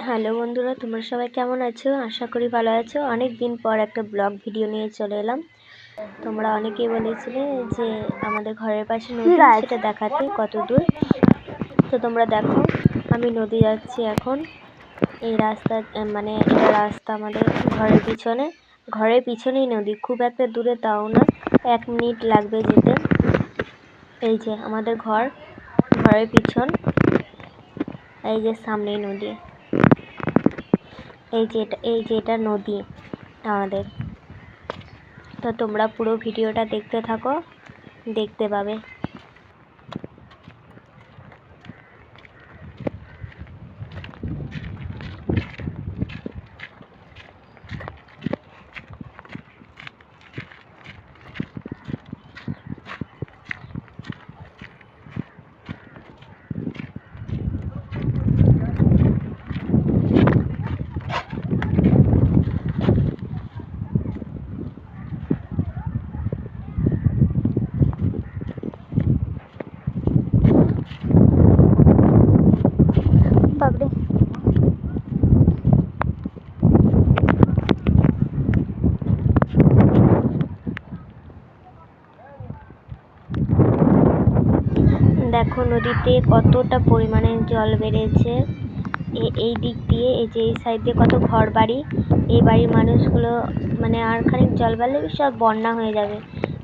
Hello বন্ধুরা, তোমরা সবাই কেমন আছো? আশা করি ভালো আছো। অনেক দিন পর একটা ব্লগ ভিডিও নিয়ে চলে এলাম। তোমরা অনেকেই বলেছিলে যে আমাদের ঘরের পাশে নদী, সেটা দেখাতে কত দূর। তো তোমরা দেখো, আমি নদী যাচ্ছি এখন। এই রাস্তা মানে এটা রাস্তা আমাদের ঘরের পিছনেই নদী, খুব একটা দূরে তাও না, 1 মিনিট লাগবে যেতে। এই যে আমাদের ঘরের পিছন, এই যে সামনেই নদী। এই যে এটা নদী আমাদের। তো তোমরা পুরো ভিডিওটা দেখতে থাকো, দেখতে পাবে। বাবরে, দেখো নদীতে কতটা পরিমাণে জল বেড়েছে। এই দিক দিয়ে, এই যে এই সাইড দিয়ে কত ঘর বাড়ি, এই বাড়ির মানুষগুলো মানে আর খানিক জল বাড়লে সব বন্যা হয়ে যাবে।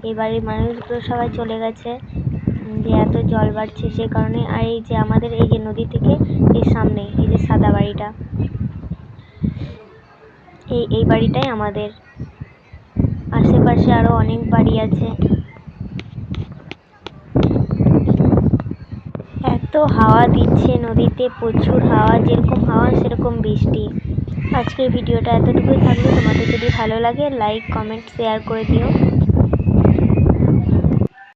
এই বাড়ির মানুষগুলো সবাই চলে গেছে, যে এত জল বাড়ছে সে কারণে। আর এই যে আমাদের এই যে নদী থেকে এই সামনে এই যে সাদা বাড়িটা, এই বাড়িটাই আমাদের। আশেপাশে আরো অনেক বাড়ি আছে। এত হাওয়া দিচ্ছে নদীতে, প্রচুর হাওয়া, যেরকম হাওয়া সেরকম বৃষ্টি। আজকের ভিডিওটা এতটুকুই থাকলো। তোমাদের যদি ভালো লাগে লাইক, কমেন্ট, শেয়ার করে দিও।